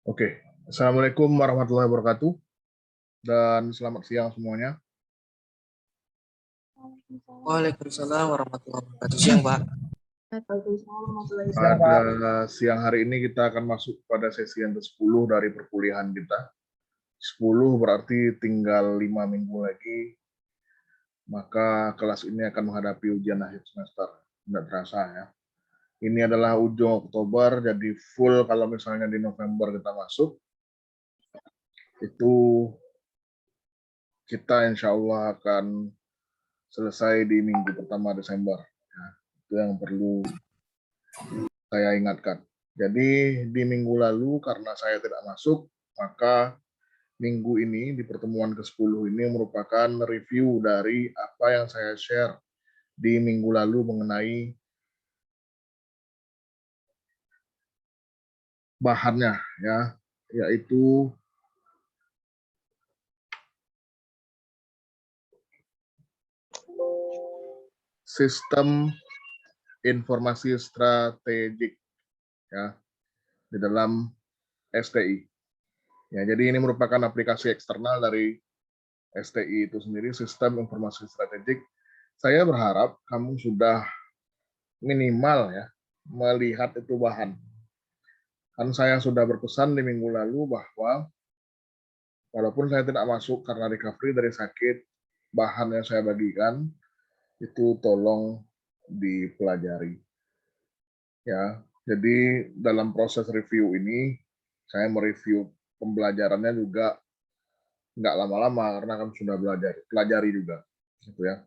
Oke, Assalamualaikum warahmatullahi wabarakatuh, dan selamat siang semuanya. Waalaikumsalam warahmatullahi wabarakatuh. Siang, Pak. Pada siang hari ini kita akan masuk pada sesi yang ke-10 dari perkuliahan kita. 10 berarti tinggal 5 minggu lagi, maka kelas ini akan menghadapi ujian akhir semester. Tidak terasa ya. Ini adalah ujung Oktober, jadi full kalau misalnya di November kita masuk, itu kita insya Allah akan selesai di minggu pertama Desember. Ya, itu yang perlu saya ingatkan. Jadi di minggu lalu karena saya tidak masuk, maka minggu ini di pertemuan ke-10 ini merupakan review dari apa yang saya share di minggu lalu mengenai bahannya, ya, yaitu sistem informasi strategik, ya, di dalam STI. Ya, jadi ini merupakan aplikasi eksternal dari STI itu sendiri, sistem informasi strategik. Saya berharap kamu sudah minimal ya melihat itu bahan. Kan saya sudah berpesan di minggu lalu bahwa walaupun saya tidak masuk karena recovery dari sakit, bahan yang saya bagikan itu tolong dipelajari. Ya, jadi dalam proses review ini saya mereview pembelajarannya juga nggak lama-lama karena kan sudah pelajari juga, gitu ya.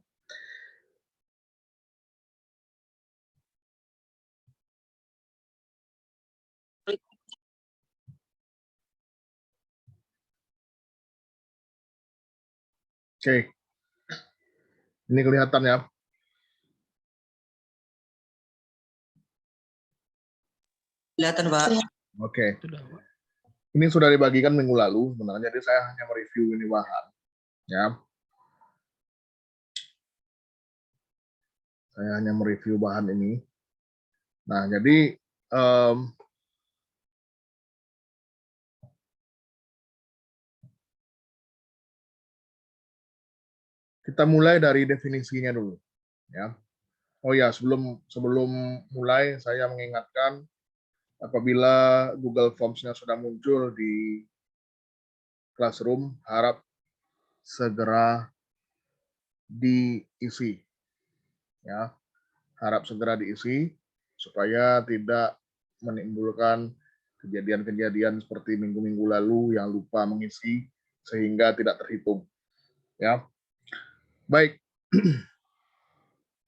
Oke, ini kelihatan ya. Kelihatan, Pak. Oke. Ini sudah dibagikan minggu lalu sebenarnya, jadi saya hanya mereview ini bahan. Ya. Saya hanya mereview bahan ini. Nah, jadi kita mulai dari definisinya dulu. Ya. Oh ya, sebelum mulai saya mengingatkan apabila Google Forms-nya sudah muncul di Classroom, harap segera diisi. Ya, harap segera diisi supaya tidak menimbulkan kejadian-kejadian seperti minggu-minggu lalu yang lupa mengisi sehingga tidak terhitung. Ya. Baik.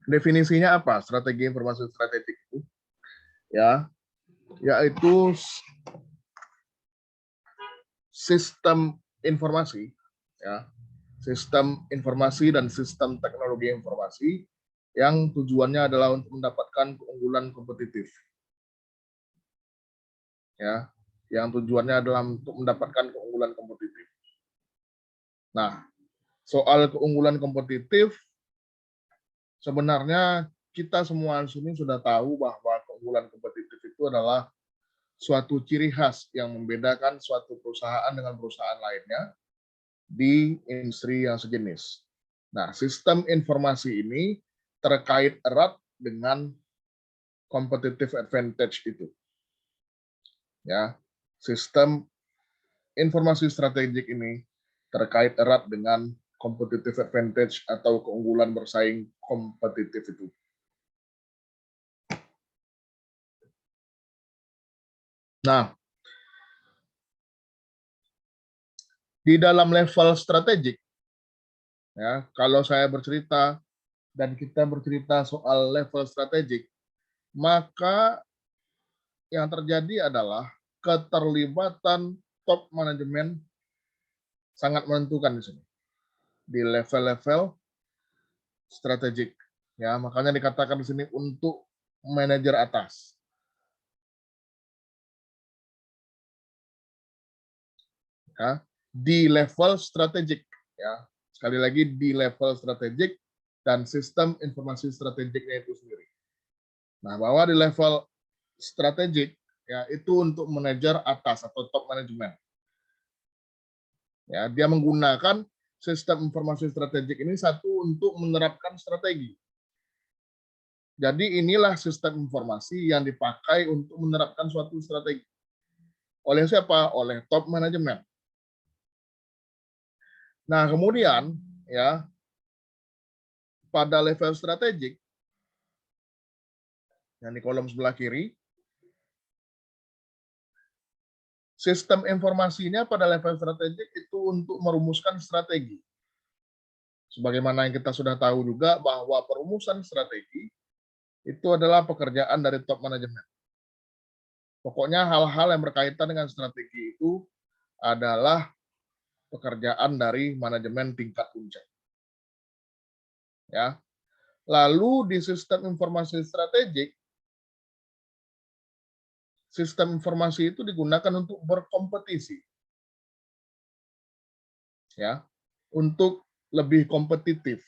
Definisinya apa? Strategi informasi strategik itu, ya, yaitu sistem informasi, ya, sistem informasi dan sistem teknologi informasi yang tujuannya adalah untuk mendapatkan keunggulan kompetitif, ya, yang tujuannya adalah untuk mendapatkan keunggulan kompetitif. Nah, soal keunggulan kompetitif sebenarnya kita semua di sini sudah tahu bahwa keunggulan kompetitif itu adalah suatu ciri khas yang membedakan suatu perusahaan dengan perusahaan lainnya di industri yang sejenis. Nah, sistem informasi ini terkait erat dengan competitive advantage itu. Ya, sistem informasi strategik ini terkait erat dengan competitive advantage atau keunggulan bersaing kompetitif itu. Nah, di dalam level strategik, ya, kalau saya bercerita dan kita bercerita soal level strategik, maka yang terjadi adalah keterlibatan top manajemen sangat menentukan di sini di level-level strategik. Ya, makanya dikatakan di sini untuk manajer atas. Ya, di level strategik. Ya, sekali lagi di level strategik dan sistem informasi strategiknya itu sendiri. Nah, bahwa di level strategik ya itu untuk manajer atas atau top management. Ya, dia menggunakan sistem informasi strategik ini satu untuk menerapkan strategi. Jadi inilah sistem informasi yang dipakai untuk menerapkan suatu strategi. Oleh siapa? Oleh top manajemen. Nah, kemudian ya pada level strategik yang di kolom sebelah kiri, sistem informasinya pada level strategik itu untuk merumuskan strategi. Sebagaimana yang kita sudah tahu juga bahwa perumusan strategi itu adalah pekerjaan dari top manajemen. Pokoknya hal-hal yang berkaitan dengan strategi itu adalah pekerjaan dari manajemen tingkat puncak. Ya. Lalu di sistem informasi strategik, sistem informasi itu digunakan untuk berkompetisi. Ya, untuk lebih kompetitif.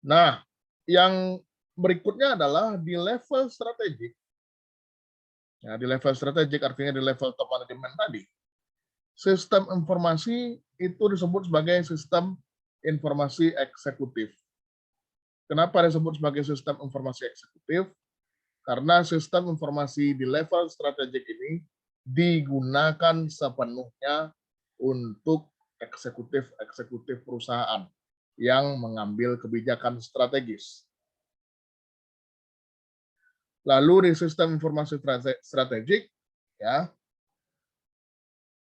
Nah, yang berikutnya adalah di level strategik. Ya, di level strategik artinya di level top manajemen tadi. Sistem informasi itu disebut sebagai sistem informasi eksekutif. Kenapa disebut sebagai sistem informasi eksekutif? Karena sistem informasi di level strategik ini digunakan sepenuhnya untuk eksekutif perusahaan yang mengambil kebijakan strategis. Lalu di sistem informasi strategik, ya,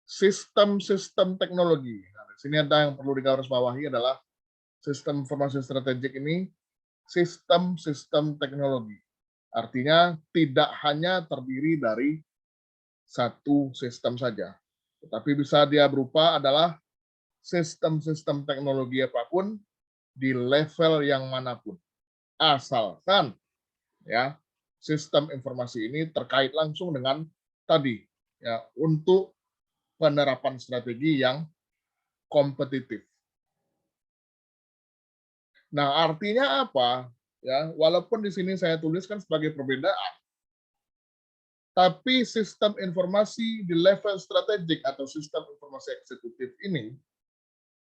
sistem-sistem teknologi. Nah, di sini ada yang perlu digarisbawahi adalah sistem informasi strategik ini sistem-sistem teknologi. Artinya tidak hanya terdiri dari satu sistem saja, tetapi bisa dia berupa adalah sistem-sistem teknologi apapun di level yang manapun. Asalkan ya sistem informasi ini terkait langsung dengan tadi ya untuk penerapan strategi yang kompetitif. Nah, artinya apa? Ya, walaupun di sini saya tuliskan sebagai perbedaan, tapi sistem informasi di level strategik atau sistem informasi eksekutif ini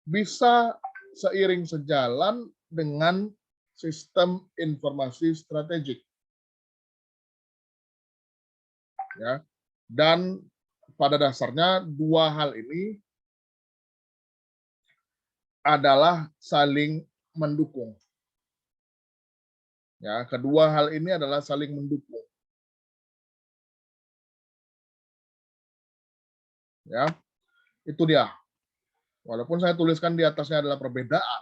bisa seiring sejalan dengan sistem informasi strategik. Ya. Dan pada dasarnya dua hal ini adalah saling mendukung. Ya, kedua hal ini adalah saling mendukung. Ya, itu dia. Walaupun saya tuliskan di atasnya adalah perbedaan,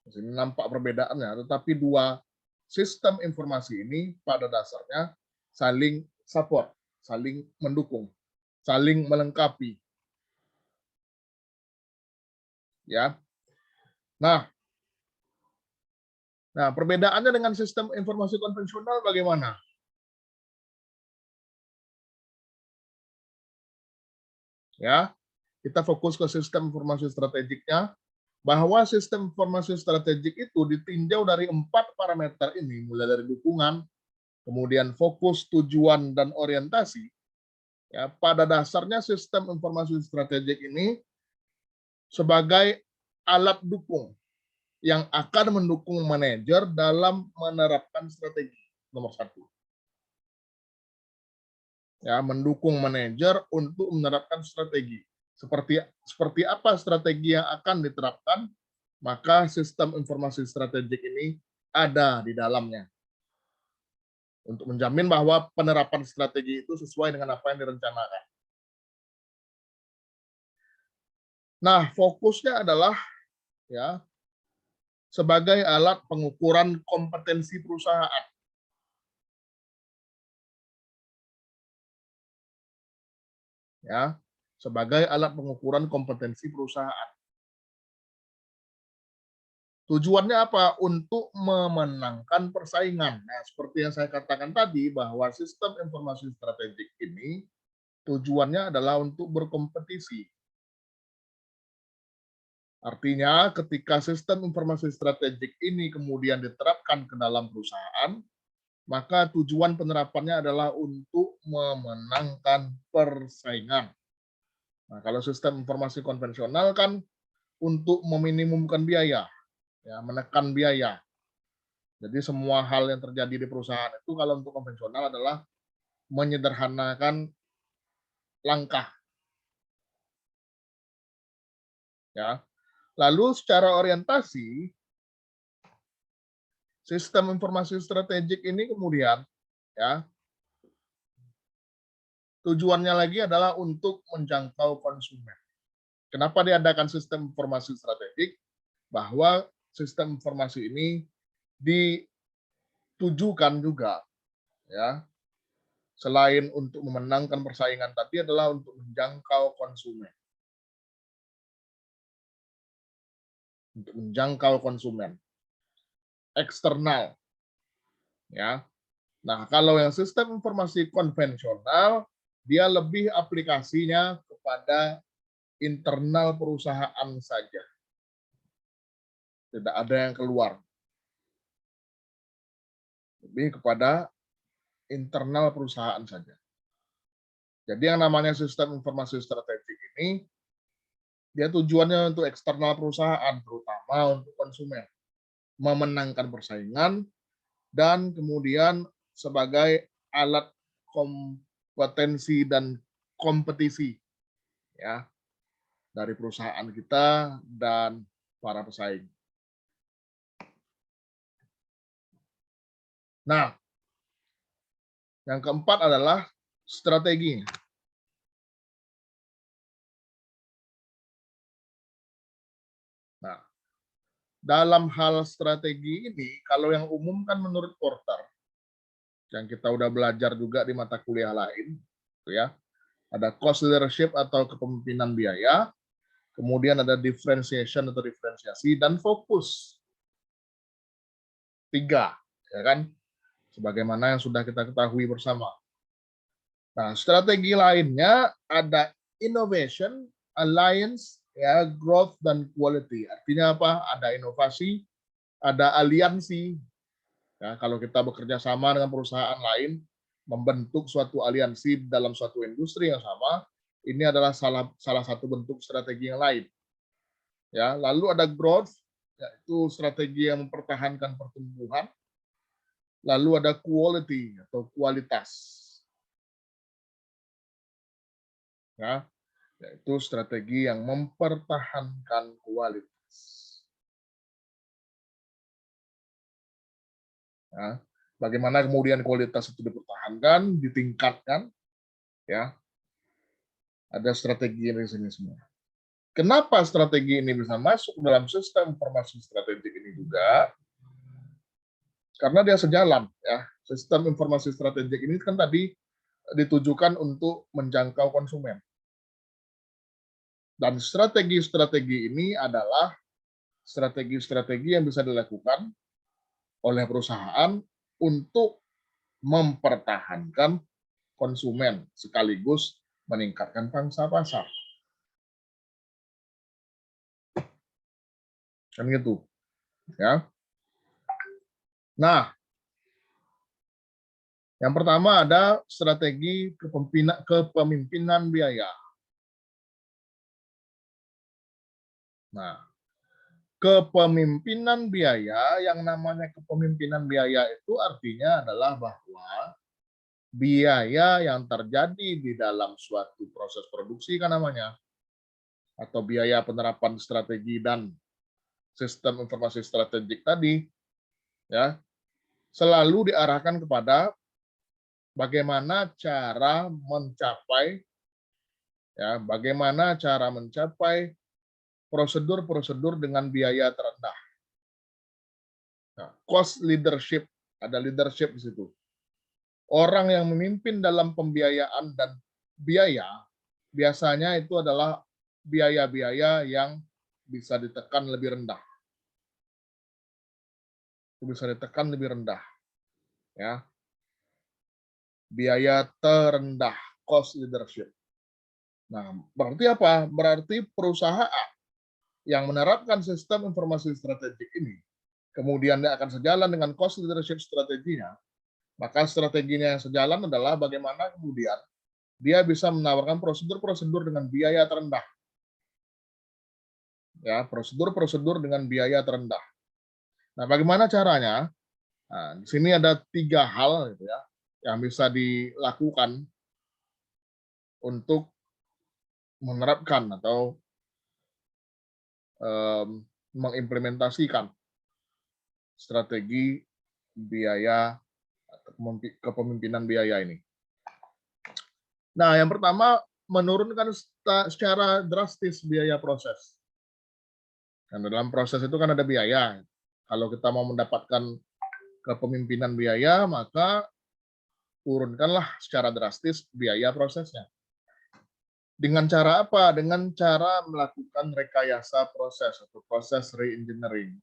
di sini nampak perbedaannya, tetapi dua sistem informasi ini pada dasarnya saling support, saling mendukung, saling melengkapi. Ya. Nah, perbedaannya dengan sistem informasi konvensional bagaimana? Ya, kita fokus ke sistem informasi strategiknya, bahwa sistem informasi strategik itu ditinjau dari 4 parameter ini, mulai dari dukungan, kemudian fokus, tujuan, dan orientasi. Ya, pada dasarnya sistem informasi strategik ini sebagai alat dukung yang akan mendukung manajer dalam menerapkan strategi nomor 1. Ya, mendukung manajer untuk menerapkan strategi. Seperti apa strategi yang akan diterapkan, maka sistem informasi strategik ini ada di dalamnya. Untuk menjamin bahwa penerapan strategi itu sesuai dengan apa yang direncanakan. Nah, fokusnya adalah ya sebagai alat pengukuran kompetensi perusahaan. Ya, sebagai alat pengukuran kompetensi perusahaan. Tujuannya apa? Untuk memenangkan persaingan. Nah, seperti yang saya katakan tadi, bahwa sistem informasi strategik ini tujuannya adalah untuk berkompetisi. Artinya, ketika sistem informasi strategik ini kemudian diterapkan ke dalam perusahaan, maka tujuan penerapannya adalah untuk memenangkan persaingan. Nah, kalau sistem informasi konvensional kan untuk meminimumkan biaya, ya, menekan biaya. Jadi semua hal yang terjadi di perusahaan itu kalau untuk konvensional adalah menyederhanakan langkah, ya. Lalu secara orientasi sistem informasi strategik ini kemudian, ya, tujuannya lagi adalah untuk menjangkau konsumen. Kenapa diadakan sistem informasi strategik? Bahwa sistem informasi ini ditujukan juga, ya, selain untuk memenangkan persaingan tadi adalah untuk menjangkau konsumen. Untuk menjangkau konsumen eksternal, ya. Nah, kalau yang sistem informasi konvensional dia lebih aplikasinya kepada internal perusahaan saja. Tidak ada yang keluar. Lebih kepada internal perusahaan saja. Jadi yang namanya sistem informasi strategik ini dia tujuannya untuk eksternal perusahaan, terutama untuk konsumen, memenangkan persaingan dan kemudian sebagai alat kompetensi dan kompetisi, ya, dari perusahaan kita dan para pesaing. Nah, yang keempat adalah strategi. Nah, dalam hal strategi ini, kalau yang umum kan menurut Porter, yang kita udah belajar juga di mata kuliah lain, ya, ada cost leadership atau kepemimpinan biaya, kemudian ada differentiation atau diferensiasi, dan fokus. 3, ya kan? Sebagaimana yang sudah kita ketahui bersama. Nah, strategi lainnya ada innovation, alliance, ya, growth, dan quality. Artinya apa? Ada inovasi, ada aliansi. Ya, kalau kita bekerja sama dengan perusahaan lain, membentuk suatu aliansi dalam suatu industri yang sama, ini adalah salah satu bentuk strategi yang lain. Ya, lalu ada growth, yaitu strategi yang mempertahankan pertumbuhan. Lalu ada quality atau kualitas. Ya, yaitu strategi yang mempertahankan kualitas. Ya, bagaimana kemudian kualitas itu dipertahankan, ditingkatkan, ya. Ada strategi di sini semua. Kenapa strategi ini bisa masuk dalam sistem informasi strategik ini juga? Karena dia sejalan, ya. Sistem informasi strategik ini kan tadi ditujukan untuk menjangkau konsumen. Dan strategi-strategi ini adalah strategi-strategi yang bisa dilakukan oleh perusahaan untuk mempertahankan konsumen sekaligus meningkatkan pangsa pasar. Kan gitu, ya. Nah, yang pertama ada strategi kepemimpinan biaya. Nah, kepemimpinan biaya, yang namanya kepemimpinan biaya itu artinya adalah bahwa biaya yang terjadi di dalam suatu proses produksi kan namanya, atau biaya penerapan strategi dan sistem informasi strategik tadi, ya, selalu diarahkan kepada bagaimana cara mencapai, ya, bagaimana cara mencapai prosedur-prosedur dengan biaya terendah. Nah, cost leadership, ada leadership di situ. Orang yang memimpin dalam pembiayaan dan biaya, biasanya itu adalah biaya-biaya yang bisa ditekan lebih rendah. Itu bisa ditekan lebih rendah. Ya. Biaya terendah, cost leadership. Nah, berarti apa? Berarti perusahaan yang menerapkan sistem informasi strategik ini, kemudian dia akan sejalan dengan cost leadership strateginya, Maka strateginya yang sejalan adalah bagaimana kemudian dia bisa menawarkan prosedur-prosedur dengan biaya terendah. Ya, prosedur-prosedur dengan biaya terendah. Nah, bagaimana caranya? Nah, di sini ada 3 hal gitu ya, yang bisa dilakukan untuk menerapkan atau mengimplementasikan strategi biaya atau kepemimpinan biaya ini. Nah, yang pertama menurunkan secara drastis biaya proses. Dan dalam proses itu kan ada biaya. Kalau kita mau mendapatkan kepemimpinan biaya, maka turunkanlah secara drastis biaya prosesnya. Dengan cara apa? Dengan cara melakukan rekayasa proses atau proses re-engineering.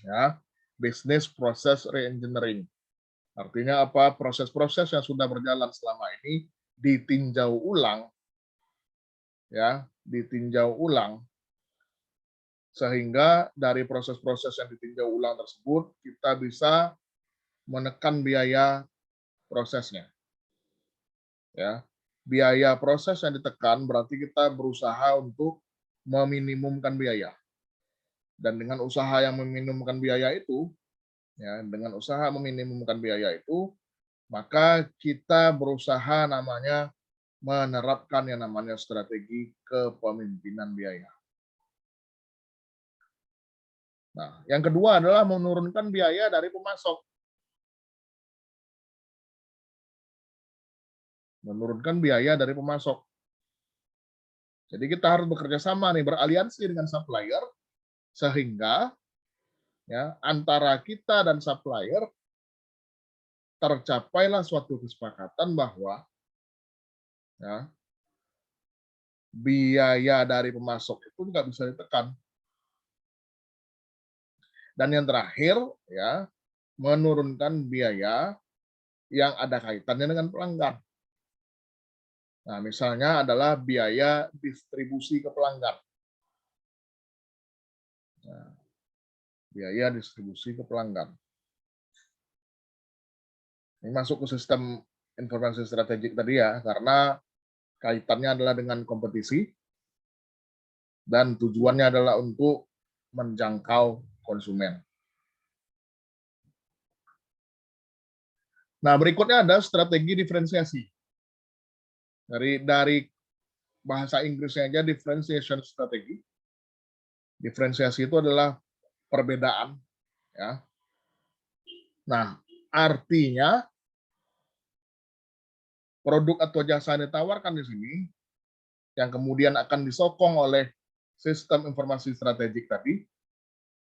Ya, business process re-engineering. Artinya apa? Proses-proses yang sudah berjalan selama ini ditinjau ulang, ya, ditinjau ulang, sehingga dari proses-proses yang ditinjau ulang tersebut kita bisa menekan biaya prosesnya. Ya, biaya proses yang ditekan berarti kita berusaha untuk meminimumkan biaya. Dan dengan usaha yang meminimumkan biaya itu, ya, dengan usaha meminimumkan biaya itu, maka kita berusaha namanya menerapkan yang namanya strategi kepemimpinan biaya. Nah, yang kedua adalah menurunkan biaya dari pemasok. Menurunkan biaya dari pemasok. Jadi kita harus bekerja sama nih, beraliansi dengan supplier, sehingga ya antara kita dan supplier tercapailah suatu kesepakatan bahwa ya, biaya dari pemasok itu nggak bisa ditekan. Dan yang terakhir, ya, menurunkan biaya yang ada kaitannya dengan pelanggan. Nah, misalnya adalah biaya distribusi ke pelanggan. Nah, biaya distribusi ke pelanggan. Ini masuk ke sistem informasi strategik tadi ya, karena kaitannya adalah dengan kompetisi dan tujuannya adalah untuk menjangkau konsumen. Nah, berikutnya ada strategi diferensiasi. Dari bahasa Inggrisnya aja differentiation strategi. Diferensiasi itu adalah perbedaan, ya. Nah, artinya produk atau jasa yang ditawarkan di sini yang kemudian akan disokong oleh sistem informasi strategik tadi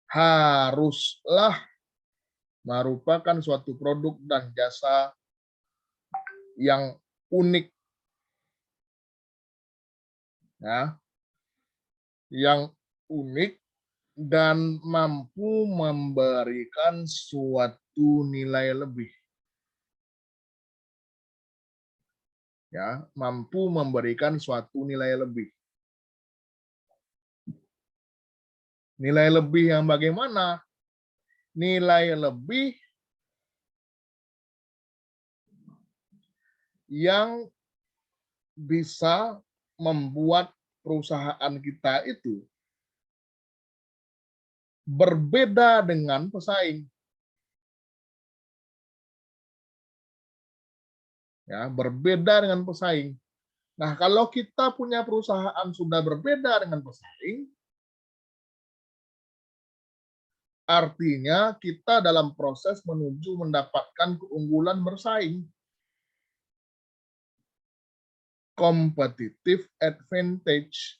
haruslah merupakan suatu produk dan jasa yang unik, ya, yang unik dan mampu memberikan suatu nilai lebih, ya, mampu memberikan suatu nilai lebih. Nilai lebih yang bagaimana? Nilai lebih yang bisa membuat perusahaan kita itu berbeda dengan pesaing. Ya, berbeda dengan pesaing. Nah, kalau kita punya perusahaan sudah berbeda dengan pesaing, artinya kita dalam proses menuju mendapatkan keunggulan bersaing. Competitive advantage.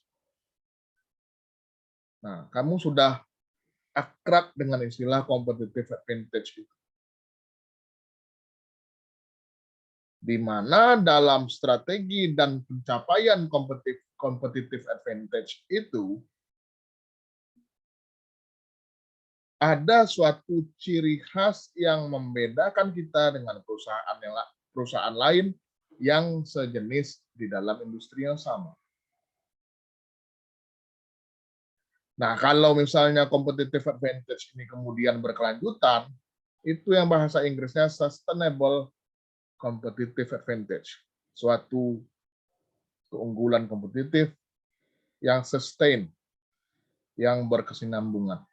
Nah, kamu sudah akrab dengan istilah competitive advantage itu. Di mana dalam strategi dan pencapaian competitive advantage itu ada suatu ciri khas yang membedakan kita dengan perusahaan lain yang sejenis di dalam industri yang sama. Nah, kalau misalnya competitive advantage ini kemudian berkelanjutan, itu yang bahasa Inggrisnya sustainable competitive advantage. Suatu keunggulan kompetitif yang sustain, yang berkesinambungan.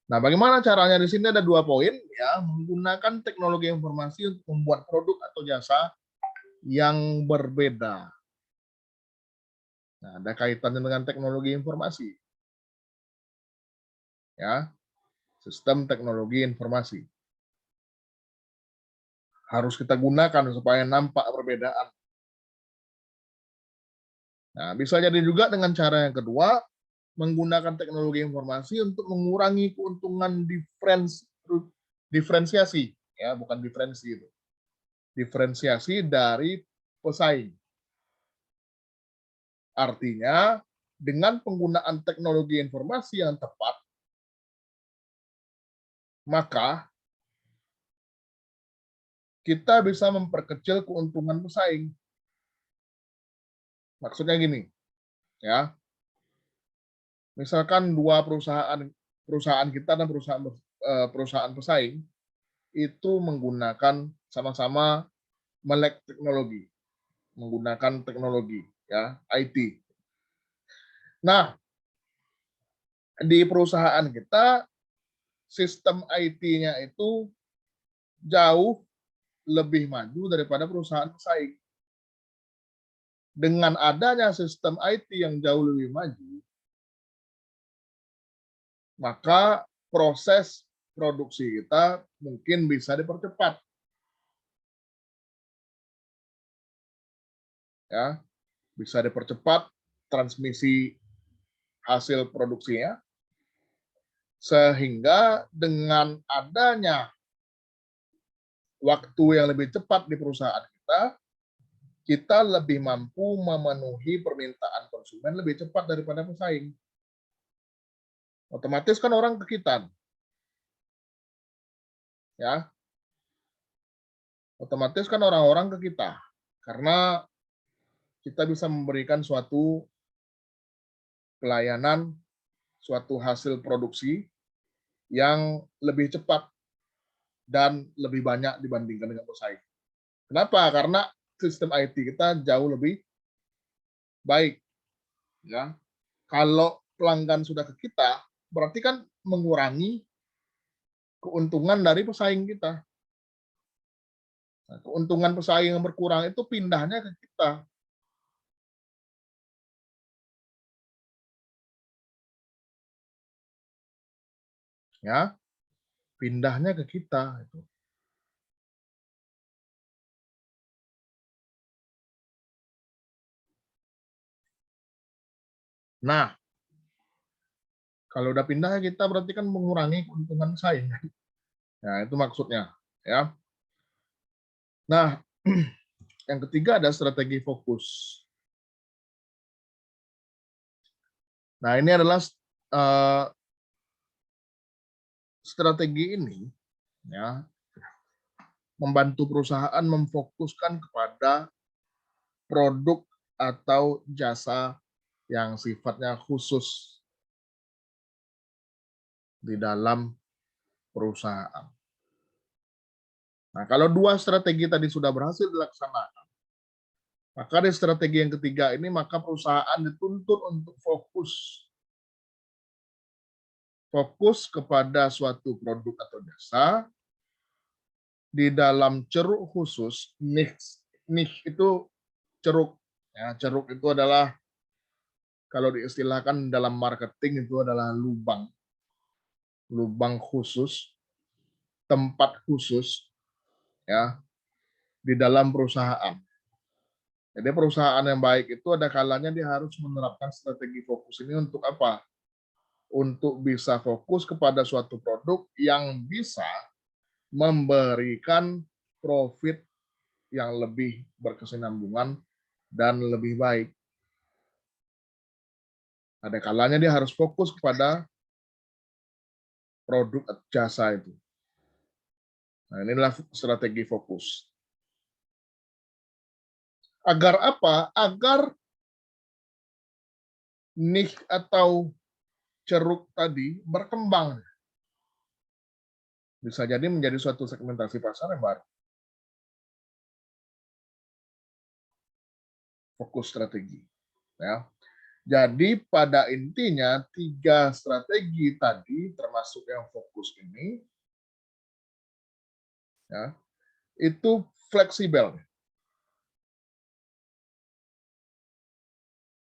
Nah, bagaimana caranya? Di sini ada 2 poin, ya, menggunakan teknologi informasi untuk membuat produk atau jasa yang berbeda. Nah, ada kaitannya dengan teknologi informasi. Ya, sistem teknologi informasi. Harus kita gunakan supaya nampak perbedaan. Nah, bisa jadi juga dengan cara yang kedua, menggunakan teknologi informasi untuk mengurangi keuntungan diferensiasi, ya, bukan diferensi itu. Diferensiasi dari pesaing. Artinya, dengan penggunaan teknologi informasi yang tepat, maka kita bisa memperkecil keuntungan pesaing. Maksudnya gini, ya. Misalkan dua perusahaan kita dan perusahaan pesaing itu menggunakan sama-sama melek teknologi, menggunakan teknologi, ya, IT. Nah, di perusahaan kita sistem IT-nya itu jauh lebih maju daripada perusahaan pesaing. Dengan adanya sistem IT yang jauh lebih maju, maka proses produksi kita mungkin bisa dipercepat. Ya, bisa dipercepat transmisi hasil produksinya, sehingga dengan adanya waktu yang lebih cepat di perusahaan kita lebih mampu memenuhi permintaan konsumen lebih cepat daripada pesaing. Otomatis kan orang kekitan. Ya. Otomatis kan orang-orang ke kita. Karena kita bisa memberikan suatu pelayanan, suatu hasil produksi yang lebih cepat dan lebih banyak dibandingkan dengan pesaing. Kenapa? Karena sistem IT kita jauh lebih baik. Ya. Kalau pelanggan sudah ke kita, berarti kan mengurangi keuntungan dari pesaing kita. Nah, keuntungan pesaing yang berkurang itu pindahnya ke kita. Ya, pindahnya ke kita. Nah, kalau udah pindah kita berarti kan mengurangi keuntungan pesaing. Nah, itu maksudnya. Ya. Nah, yang ketiga ada strategi fokus. Nah, ini adalah strategi ini, ya, membantu perusahaan memfokuskan kepada produk atau jasa yang sifatnya khusus di dalam perusahaan. Nah, kalau dua strategi tadi sudah berhasil dilaksanakan, maka di strategi yang ketiga ini maka perusahaan dituntut untuk fokus kepada suatu produk atau jasa di dalam ceruk khusus. Niche itu ceruk. Ya, ceruk itu adalah kalau diistilahkan dalam marketing itu adalah lubang khusus, tempat khusus, ya, di dalam perusahaan. Jadi perusahaan yang baik itu ada kalanya dia harus menerapkan strategi fokus ini untuk apa? Untuk bisa fokus kepada suatu produk yang bisa memberikan profit yang lebih berkesinambungan dan lebih baik. Ada kalanya dia harus fokus kepada produk atau jasa itu. Nah, inilah strategi fokus. Agar apa? Agar niche atau ceruk tadi berkembang. Bisa jadi menjadi suatu segmentasi pasar yang baru. Fokus strategi. Ya. Jadi pada intinya 3 strategi tadi termasuk yang fokus ini ya, itu fleksibel.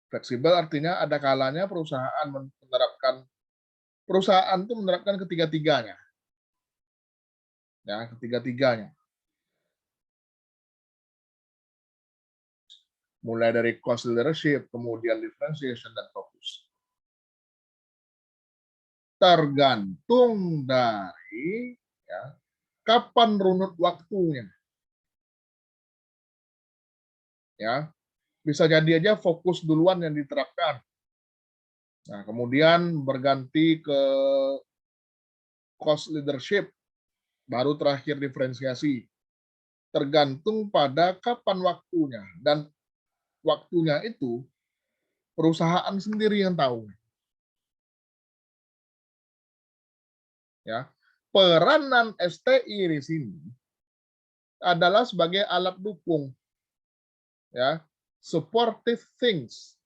Fleksibel artinya ada kalanya perusahaan itu menerapkan ketiga-tiganya. Ya, ketiga-tiganya. Mulai dari cost leadership, kemudian differentiation dan fokus. Tergantung dari ya, kapan runut waktunya. Ya, bisa jadi aja fokus duluan yang diterapkan. Nah, kemudian berganti ke cost leadership, baru terakhir diferensiasi. Tergantung pada kapan waktunya, dan waktunya itu perusahaan sendiri yang tahu. Ya, peranan STI di sini adalah sebagai alat dukung, ya, supportive things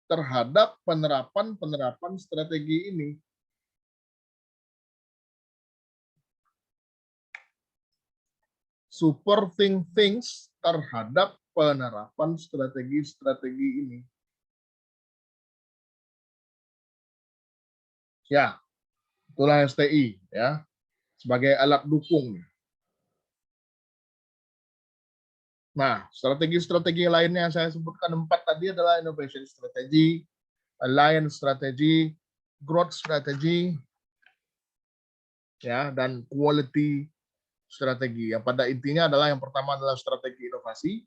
terhadap penerapan strategi ini. Supporting things terhadap penerapan strategi ini. Ya, itulah STI ya, sebagai alat dukung. Nah, strategi-strategi lainnya yang saya sebutkan 4 tadi adalah innovation strategy, alliance strategy, growth strategy, ya, dan quality strategi. Yang pada intinya adalah yang pertama adalah strategi inovasi,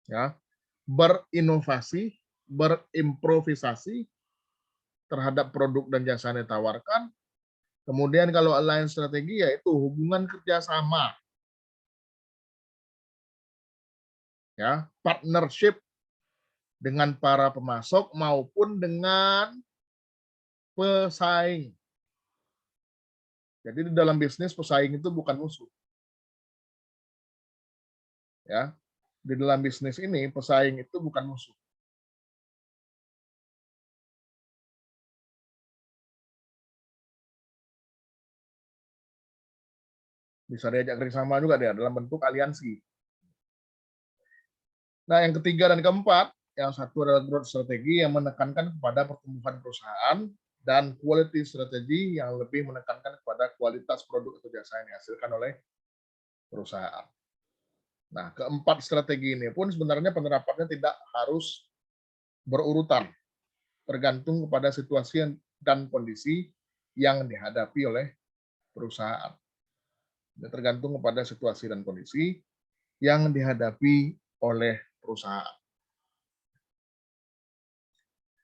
ya, berinovasi, berimprovisasi terhadap produk dan jasa yang ditawarkan. Kemudian kalau alliance strategi yaitu hubungan kerjasama, ya, partnership dengan para pemasok maupun dengan pesaing. Jadi di dalam bisnis pesaing itu bukan musuh. Ya, di dalam bisnis ini pesaing itu bukan musuh. Bisa diajak kerjasama juga dia dalam bentuk aliansi. Nah, yang ketiga dan keempat, yang satu adalah growth strategi yang menekankan kepada pertumbuhan perusahaan, dan quality strategi yang lebih menekankan kepada kualitas produk atau jasa yang dihasilkan oleh perusahaan. Nah, keempat strategi ini pun sebenarnya penerapannya tidak harus berurutan, tergantung kepada situasi dan kondisi yang dihadapi oleh perusahaan. Tergantung kepada situasi dan kondisi yang dihadapi oleh perusahaan.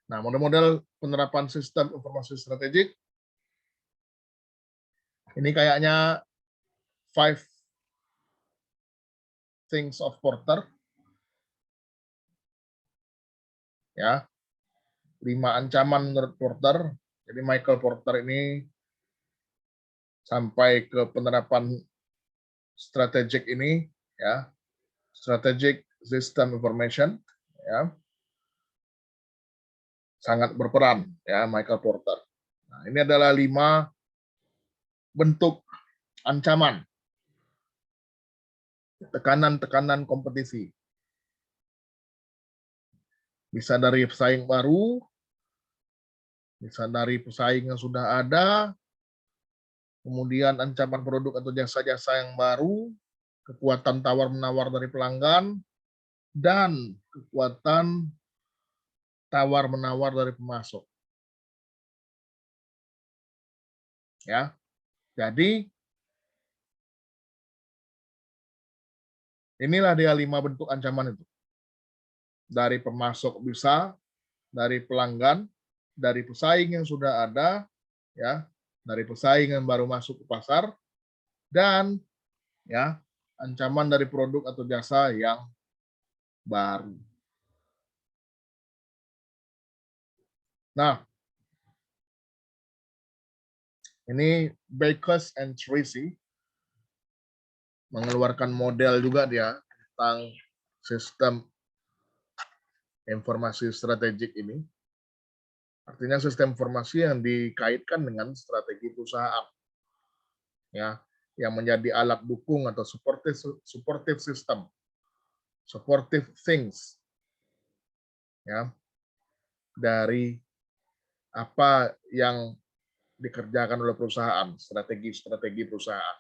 Nah, model-model penerapan sistem informasi strategik ini kayaknya 5 things of Porter, ya, 5 ancaman menurut Porter. Jadi Michael Porter ini sampai ke penerapan strategik ini, ya, strategic system information, ya, sangat berperan, ya, Michael Porter. Nah, ini adalah 5 bentuk ancaman, tekanan-tekanan kompetisi. Bisa dari pesaing baru, bisa dari pesaing yang sudah ada, kemudian ancaman produk atau jasa-jasa yang baru, kekuatan tawar-menawar dari pelanggan, dan kekuatan tawar-menawar dari pemasok. Ya, jadi inilah dia 5 bentuk ancaman itu. Dari pemasok bisa, dari pelanggan, dari pesaing yang sudah ada, ya, dari pesaing yang baru masuk ke pasar, dan ya, ancaman dari produk atau jasa yang baru. Nah, ini Bakers and Tracy mengeluarkan model juga dia tentang sistem informasi strategik ini. Artinya sistem informasi yang dikaitkan dengan strategi perusahaan, ya, yang menjadi alat dukung atau supportive system, supportive things, ya, dari apa yang dikerjakan oleh perusahaan, strategi perusahaan.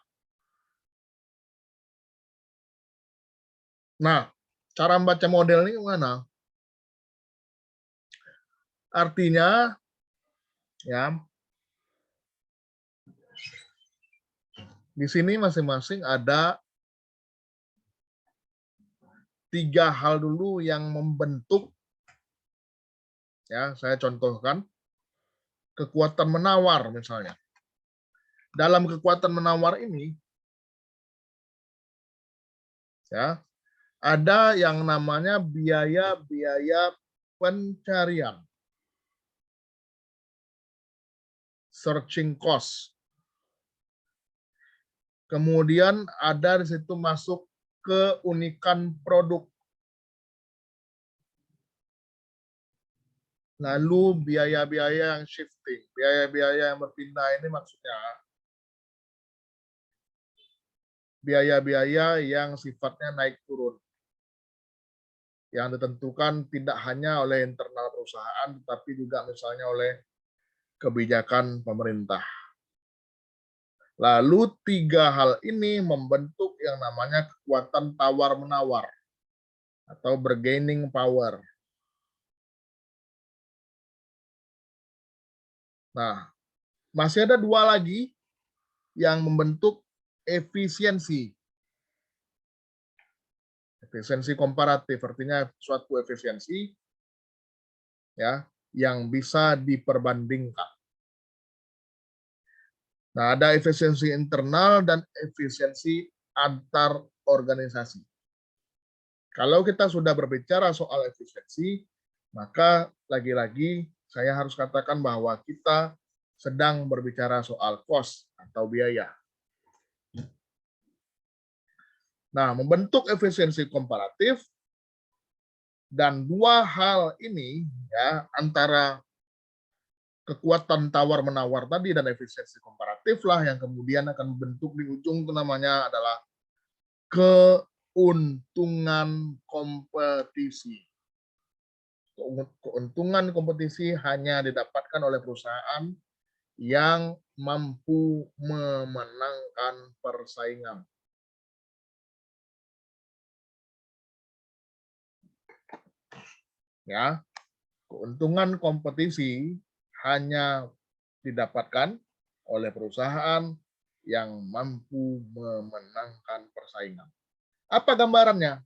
Nah, cara membaca model ini gimana? Artinya, ya, di sini masing-masing ada 3 hal dulu yang membentuk, ya, saya contohkan, kekuatan menawar misalnya. Dalam kekuatan menawar ini, ya, ada yang namanya biaya-biaya pencarian, searching cost. Kemudian ada di situ masuk keunikan produk. Lalu biaya-biaya yang shifting, biaya-biaya yang berpindah ini maksudnya biaya-biaya yang sifatnya naik turun, yang ditentukan tidak hanya oleh internal perusahaan, tetapi juga misalnya oleh kebijakan pemerintah. Lalu 3 hal ini membentuk yang namanya kekuatan tawar-menawar atau bargaining power. Nah, masih ada 2 lagi yang membentuk efisiensi. Efisiensi komparatif artinya suatu efisiensi, ya, yang bisa diperbandingkan. Nah, ada efisiensi internal dan efisiensi antar organisasi. Kalau kita sudah berbicara soal efisiensi, maka lagi-lagi saya harus katakan bahwa kita sedang berbicara soal cost atau biaya. Nah, membentuk efisiensi komparatif dan 2 hal ini, ya, antara kekuatan tawar-menawar tadi dan efisiensi komparatif lah yang kemudian akan membentuk di ujung itu namanya adalah keuntungan kompetisi. Keuntungan kompetisi hanya didapatkan oleh perusahaan yang mampu memenangkan persaingan. Ya, keuntungan kompetisi hanya didapatkan oleh perusahaan yang mampu memenangkan persaingan. Apa gambarannya?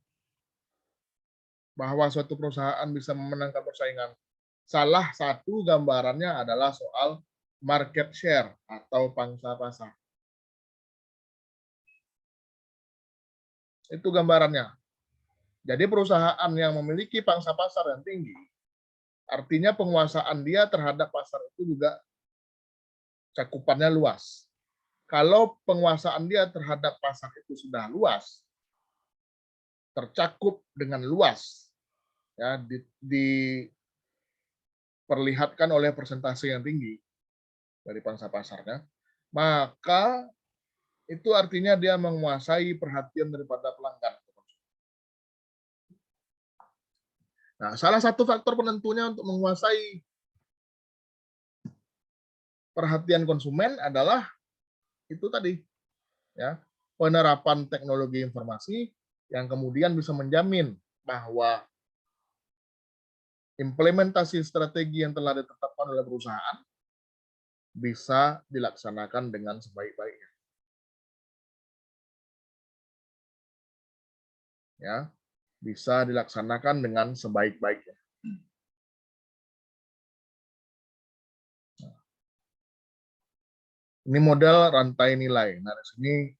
Bahwa suatu perusahaan bisa memenangkan persaingan. Salah satu gambarannya adalah soal market share atau pangsa pasar. Itu gambarannya. Jadi perusahaan yang memiliki pangsa pasar yang tinggi, artinya penguasaan dia terhadap pasar itu juga cakupannya luas. Kalau penguasaan dia terhadap pasar itu sudah luas, tercakup dengan luas, ya, diperlihatkan oleh persentase yang tinggi dari pangsa pasarnya, maka itu artinya dia menguasai perhatian daripada pelanggan. Nah, salah satu faktor penentunya untuk menguasai perhatian konsumen adalah itu tadi, ya, penerapan teknologi informasi yang kemudian bisa menjamin bahwa implementasi strategi yang telah ditetapkan oleh perusahaan bisa dilaksanakan dengan sebaik-baiknya. Ya, bisa dilaksanakan dengan sebaik-baiknya. Ini model rantai nilai. Nah, di sini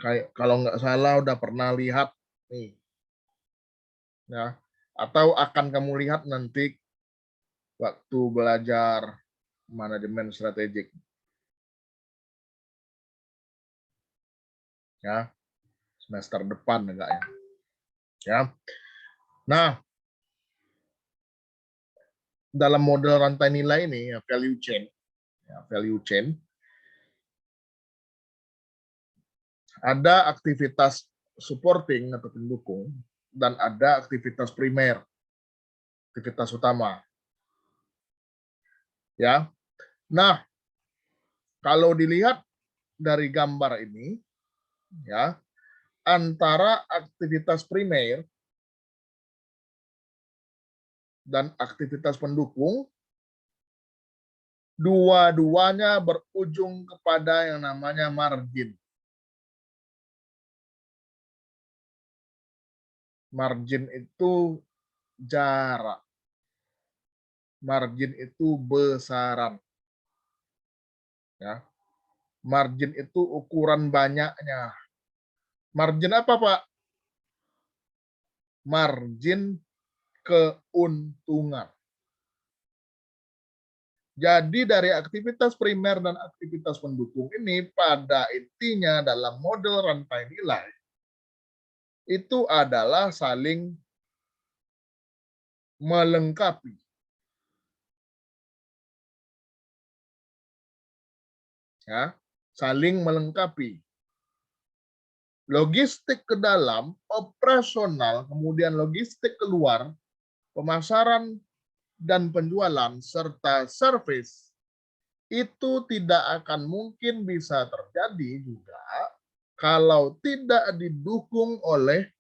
kayak kalau nggak salah udah pernah lihat nih Ya, atau akan kamu lihat nanti waktu belajar manajemen strategik. Ya, semester depan enggak ya? Ya. Nah, dalam model rantai nilai ini, value chain, ada aktivitas supporting atau pendukung dan ada aktivitas primer, aktivitas utama. Ya. Nah, kalau dilihat dari gambar ini, ya, antara aktivitas primer dan aktivitas pendukung, dua-duanya berujung kepada yang namanya margin. Margin itu jarak. Margin itu besaran. Ya. Margin itu ukuran banyaknya. Margin apa, Pak? Margin keuntungan. Jadi dari aktivitas primer dan aktivitas pendukung ini pada intinya dalam model rantai nilai itu adalah saling melengkapi. Ya, saling melengkapi. Logistik ke dalam, operasional, kemudian logistik keluar, pemasaran dan penjualan serta service itu tidak akan mungkin bisa terjadi juga kalau tidak didukung oleh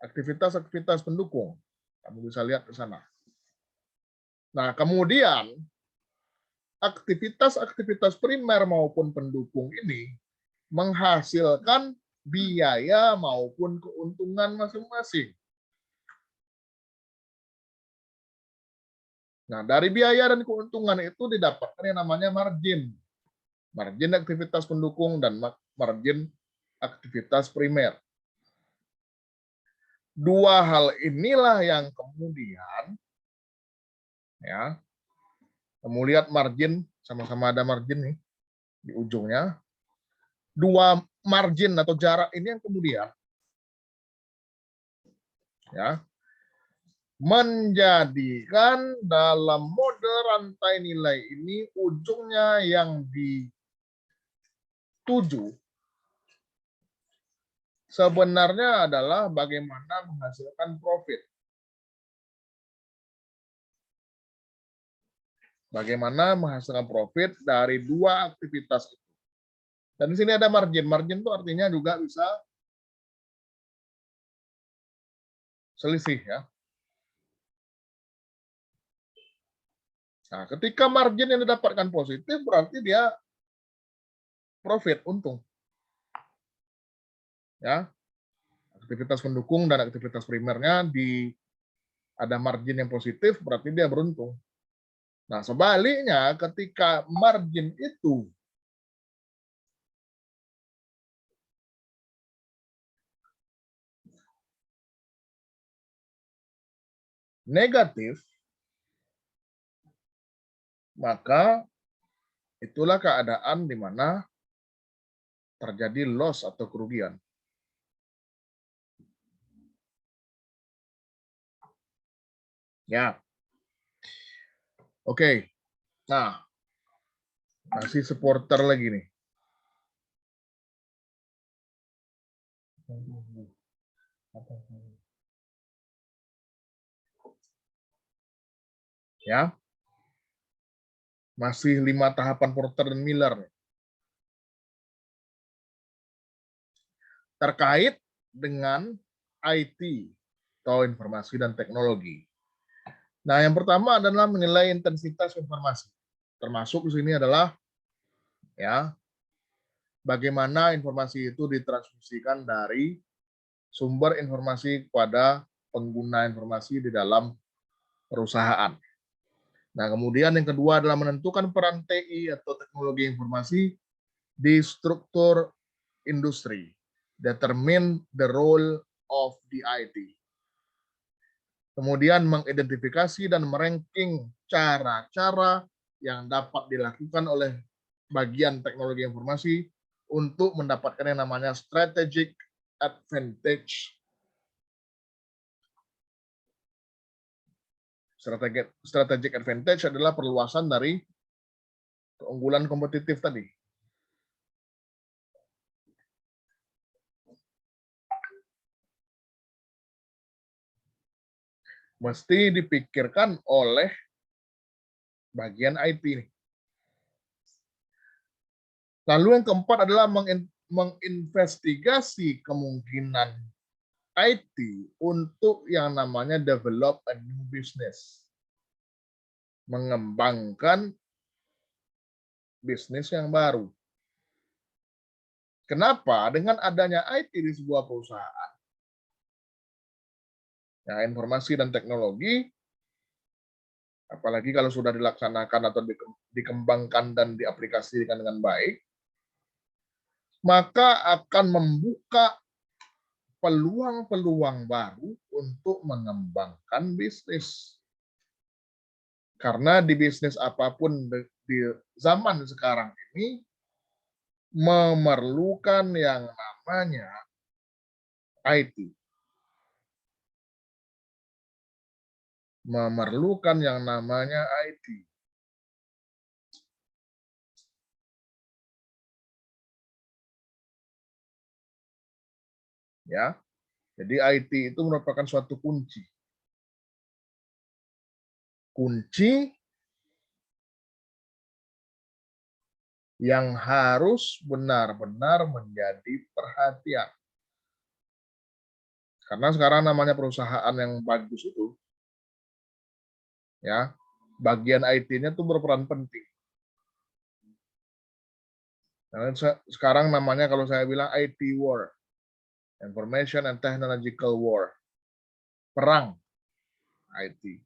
aktivitas-aktivitas pendukung. Kamu bisa lihat ke sana. Nah, kemudian aktivitas-aktivitas primer maupun pendukung ini menghasilkan biaya maupun keuntungan masing-masing. Nah, dari biaya dan keuntungan itu didapatkan yang namanya margin. Margin aktivitas pendukung dan margin aktivitas primer. Dua hal inilah yang kemudian, ya, kamu lihat margin, sama-sama ada margin nih di ujungnya. Dua margin atau jarak ini yang kemudian, ya, menjadikan dalam model rantai nilai ini ujungnya yang dituju sebenarnya adalah bagaimana menghasilkan profit. Bagaimana menghasilkan profit dari dua aktivitas itu. Dan di sini ada margin. Margin itu artinya juga bisa selisih, ya. Nah, ketika margin yang didapatkan positif berarti dia profit, untung. Ya. Aktivitas pendukung dan aktivitas primernya ada margin yang positif berarti dia beruntung. Nah, sebaliknya ketika margin itu negatif, maka itulah keadaan di mana terjadi loss atau kerugian. Ya. Oke. Nah, masih supporter lagi nih. Ya. Masih 5 tahapan Porter dan Miller nih. Terkait dengan IT atau informasi dan teknologi. Nah, yang pertama adalah menilai intensitas informasi. Termasuk di sini adalah, ya, bagaimana informasi itu ditransmisikan dari sumber informasi kepada pengguna informasi di dalam perusahaan. Nah, kemudian yang kedua adalah menentukan peran TI atau teknologi informasi di struktur industri. Determine the role of the IT. Kemudian mengidentifikasi dan meranking cara-cara yang dapat dilakukan oleh bagian teknologi informasi untuk mendapatkan yang namanya strategic advantage. Strategic advantage adalah perluasan dari keunggulan kompetitif tadi. Mesti dipikirkan oleh bagian IT. Lalu yang keempat adalah menginvestigasi kemungkinan IT untuk yang namanya develop a new business. Mengembangkan bisnis yang baru. Kenapa? Dengan adanya IT di sebuah perusahaan, ya, informasi dan teknologi, apalagi kalau sudah dilaksanakan atau dikembangkan dan diaplikasikan dengan baik, maka akan membuka peluang-peluang baru untuk mengembangkan bisnis. Karena di bisnis apapun di zaman sekarang ini memerlukan yang namanya IT. Memerlukan yang namanya IT. Ya. Jadi IT itu merupakan suatu kunci. Kunci yang harus benar-benar menjadi perhatian. Karena sekarang namanya perusahaan yang bagus itu, ya, bagian IT-nya tuh berperan penting. Karena sekarang namanya kalau saya bilang IT war, Information and Technological War, perang IT.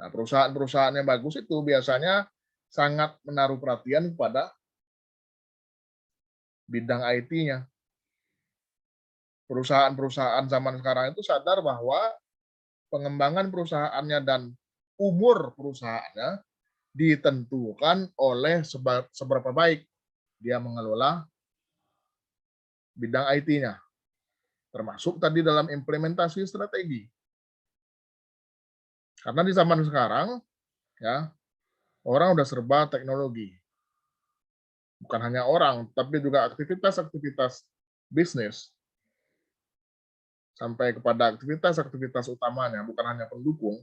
Nah, perusahaan-perusahaan yang bagus itu biasanya sangat menaruh perhatian pada bidang IT-nya. Perusahaan-perusahaan zaman sekarang itu sadar bahwa pengembangan perusahaannya dan umur perusahaannya ditentukan oleh seberapa baik dia mengelola bidang IT-nya. Termasuk tadi dalam implementasi strategi. Karena di zaman sekarang, ya, orang udah serba teknologi. Bukan hanya orang, tapi juga aktivitas-aktivitas bisnis sampai kepada aktivitas-aktivitas utamanya, bukan hanya pendukung,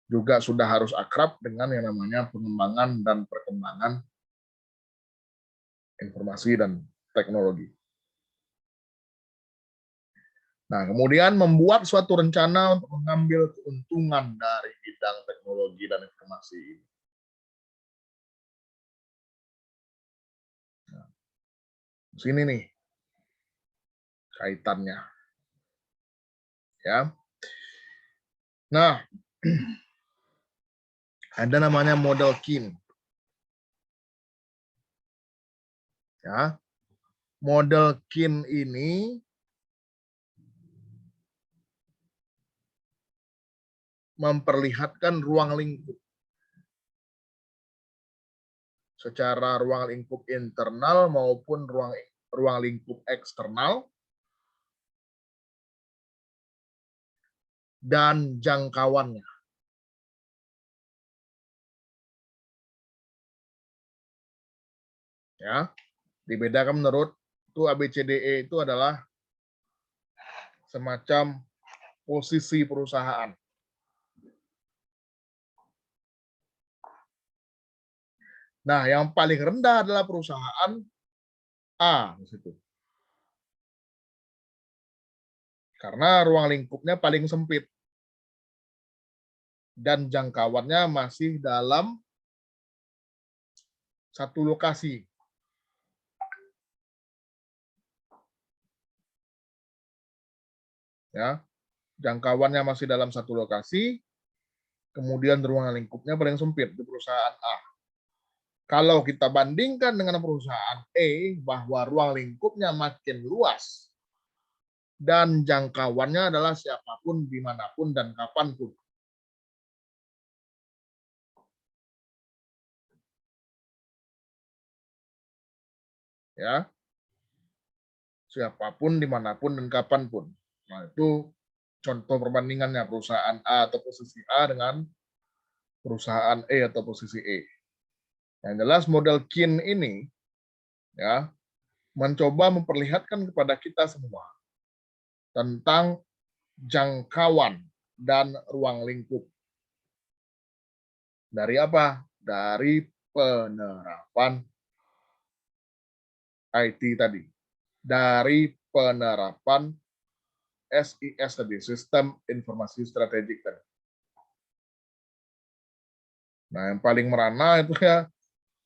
juga sudah harus akrab dengan yang namanya pengembangan dan perkembangan informasi dan teknologi. Nah, kemudian membuat suatu rencana untuk mengambil keuntungan dari bidang teknologi dan informasi ini. Nah, sini nih kaitannya. Ya. Nah, ada namanya model KIN. Ya. Model KIN ini memperlihatkan ruang lingkup. Secara ruang lingkup internal maupun ruang lingkup eksternal dan jangkauannya. Ya, dibedakan menurut itu ABCDE itu adalah semacam posisi perusahaan. Nah, yang paling rendah adalah perusahaan A di situ. Karena ruang lingkupnya paling sempit dan jangkauannya masih dalam satu lokasi. Ya, jangkauannya masih dalam satu lokasi, kemudian ruang lingkupnya paling sempit di perusahaan A. Kalau kita bandingkan dengan perusahaan E, bahwa ruang lingkupnya makin luas, dan jangkauannya adalah siapapun, dimanapun, dan kapanpun. Ya, siapapun, dimanapun, dan kapanpun. Nah, itu contoh perbandingannya perusahaan A atau posisi A dengan perusahaan E atau posisi E. Yang jelas model KIN ini ya mencoba memperlihatkan kepada kita semua tentang jangkauan dan ruang lingkup. Dari apa? Dari penerapan IT tadi. Dari penerapan SIS tadi, Sistem Informasi Strategik tadi. Nah, yang paling merana itu ya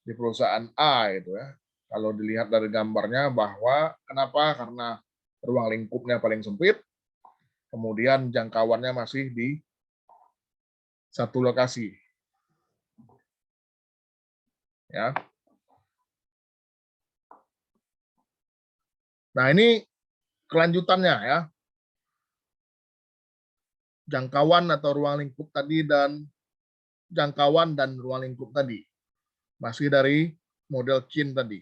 di perusahaan A itu ya. Kalau dilihat dari gambarnya bahwa kenapa? Karena ruang lingkupnya paling sempit, kemudian jangkauannya masih di satu lokasi. Ya. Nah, ini kelanjutannya ya. Jangkauan atau ruang lingkup tadi dan jangkauan dan ruang lingkup tadi. Masih dari model KIN tadi.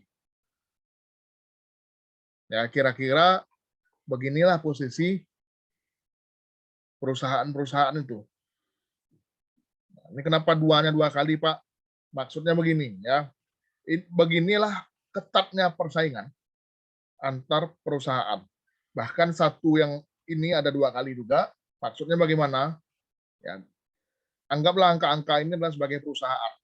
Ya, kira-kira beginilah posisi perusahaan-perusahaan itu. Nah, ini kenapa duanya dua kali, Pak? Maksudnya begini, ya. Beginilah ketatnya persaingan antar perusahaan. Bahkan satu yang ini ada dua kali juga. Maksudnya bagaimana? Ya, anggaplah angka-angka ini adalah sebagai perusahaan.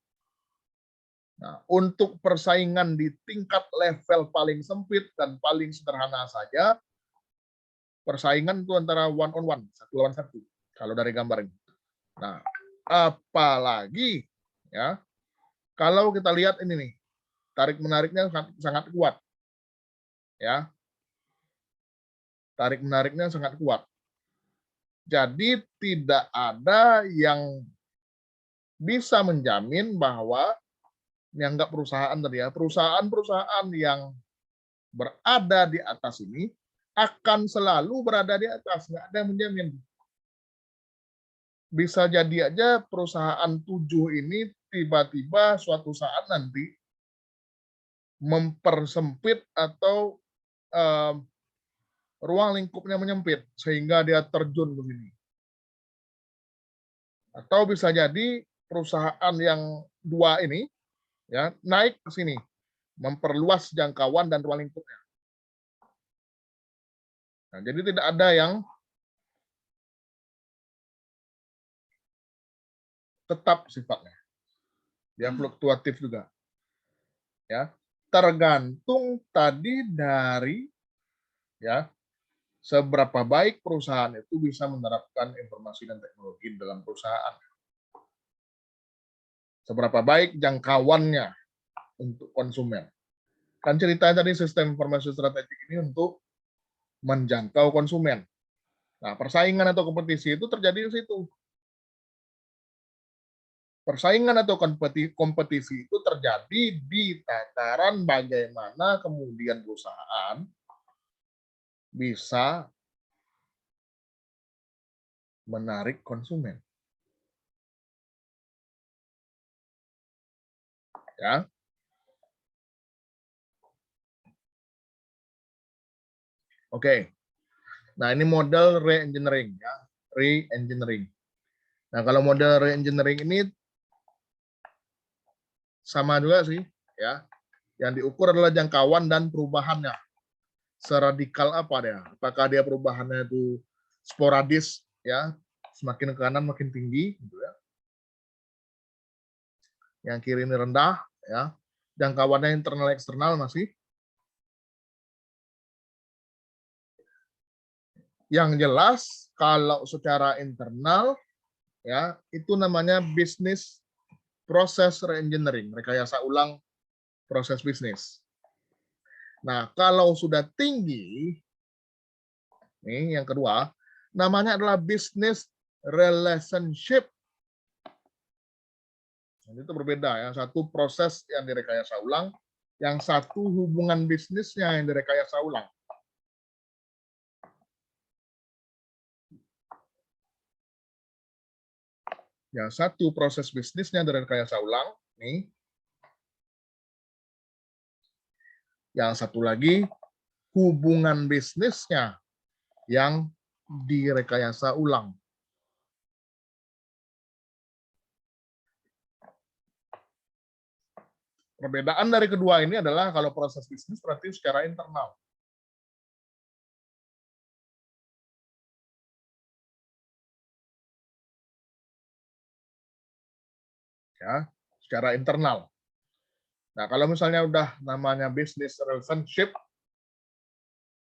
Nah, untuk persaingan di tingkat level paling sempit dan paling sederhana saja, persaingan itu antara one on one, satu lawan satu, kalau dari gambar ini. Nah, apalagi ya, kalau kita lihat ini nih, tarik menariknya sangat kuat. Ya. Tarik menariknya sangat kuat. Jadi tidak ada yang bisa menjamin bahwa dianggap perusahaan tadi ya, perusahaan-perusahaan yang berada di atas ini akan selalu berada di atas, nggak ada yang menjamin. Bisa jadi aja perusahaan 7 ini tiba-tiba suatu saat nanti mempersempit atau ruang lingkupnya menyempit sehingga dia terjun begini. Atau bisa jadi perusahaan yang 2 ini ya naik ke sini, memperluas jangkauan dan ruang lingkupnya. Nah, jadi tidak ada yang tetap sifatnya. Dia fluktuatif juga. Ya. Tergantung tadi dari ya seberapa baik perusahaan itu bisa menerapkan informasi dan teknologi dalam perusahaan. Seberapa baik jangkauannya untuk konsumen. Kan ceritanya tadi sistem informasi strategik ini untuk menjangkau konsumen. Nah, persaingan atau kompetisi itu terjadi di situ. Persaingan atau kompetisi itu terjadi di tataran bagaimana kemudian perusahaan bisa menarik konsumen. Ya. Oke. Nah, ini model re-engineering ya. Re-engineering. Nah, kalau model re-engineering ini sama juga sih, ya. Yang diukur adalah jangkauan dan perubahannya. Seradikal apa dia? Apakah dia perubahannya itu sporadis, ya, semakin ke kanan makin tinggi, gitu ya. Yang kiri ini rendah, ya. Jangkauannya internal eksternal masih. Yang jelas kalau secara internal, ya, itu namanya business process reengineering, rekayasa ulang proses bisnis. Nah, kalau sudah tinggi, nih yang kedua, namanya adalah business relationship. Nah, itu berbeda ya, satu proses yang direkayasa ulang, yang satu hubungan bisnisnya yang direkayasa ulang. Ya, satu proses bisnisnya dari rekayasa ulang, nih. Yang satu lagi hubungan bisnisnya yang direkayasa ulang. Perbedaan dari kedua ini adalah kalau proses bisnis berarti secara internal. Ya, secara internal. Nah, kalau misalnya udah namanya business relationship,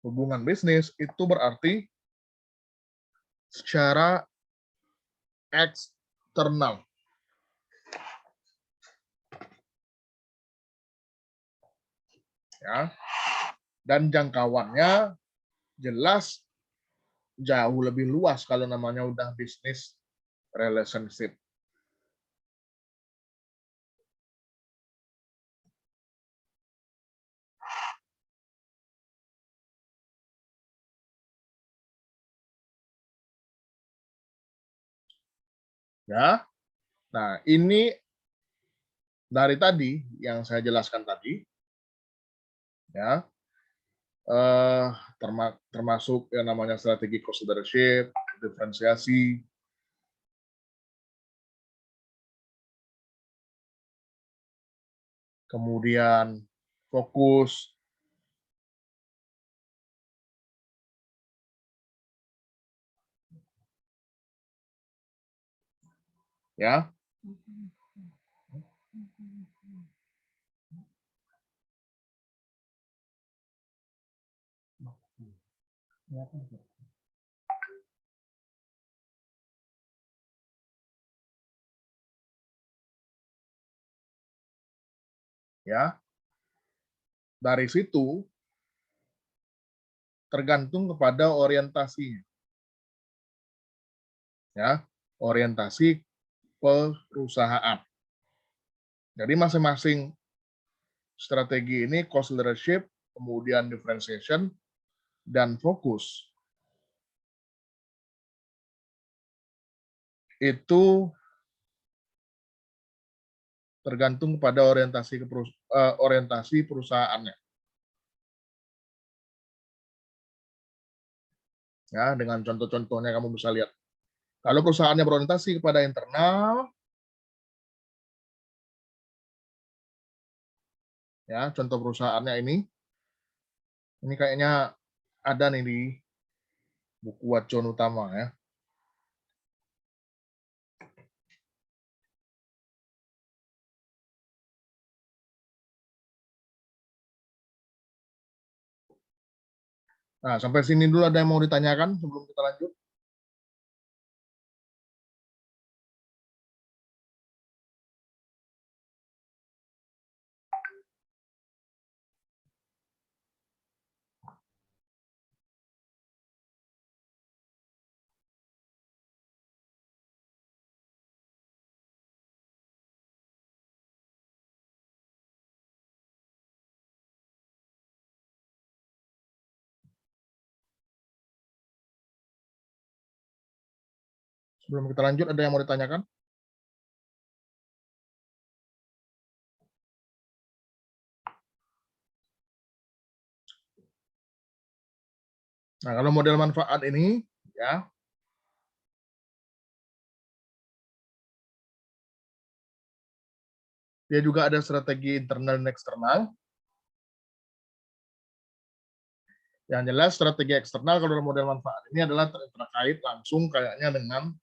hubungan bisnis, itu berarti secara eksternal. Ya. Dan jangkauannya jelas jauh lebih luas kalau namanya udah business relationship. Ya. Nah, ini dari tadi yang saya jelaskan tadi, ya, termasuk yang namanya strategi cost leadership, diferensiasi, kemudian fokus, ya. Ya. Dari situ tergantung kepada orientasinya. Ya, orientasi perusahaan. Jadi masing-masing strategi ini cost leadership, kemudian differentiation, dan fokus itu tergantung pada orientasi perusahaannya. Ya, dengan contoh-contohnya kamu bisa lihat. Kalau perusahaannya berorientasi kepada internal, ya contoh perusahaannya ini kayaknya ada nih di buku acuan utama ya. Nah, sampai sini dulu ada yang mau ditanyakan sebelum kita lanjut? Sebelum kita lanjut, ada yang mau ditanyakan? Nah, kalau model manfaat ini, ya, dia juga ada strategi internal dan eksternal. Yang jelas strategi eksternal kalau dalam model manfaat ini adalah terkait langsung kayaknya dengan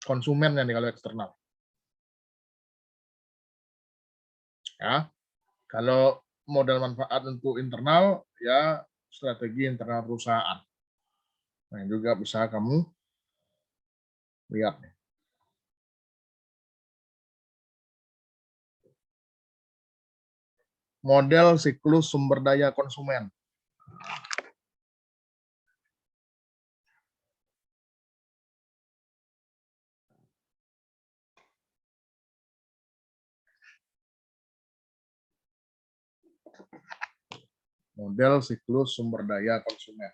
konsumennya nih kalau eksternal. Ya, kalau model manfaat untuk internal, ya strategi internal perusahaan. Nah, juga bisa kamu lihat nih. Model siklus sumber daya konsumen. Model siklus sumber daya konsumen.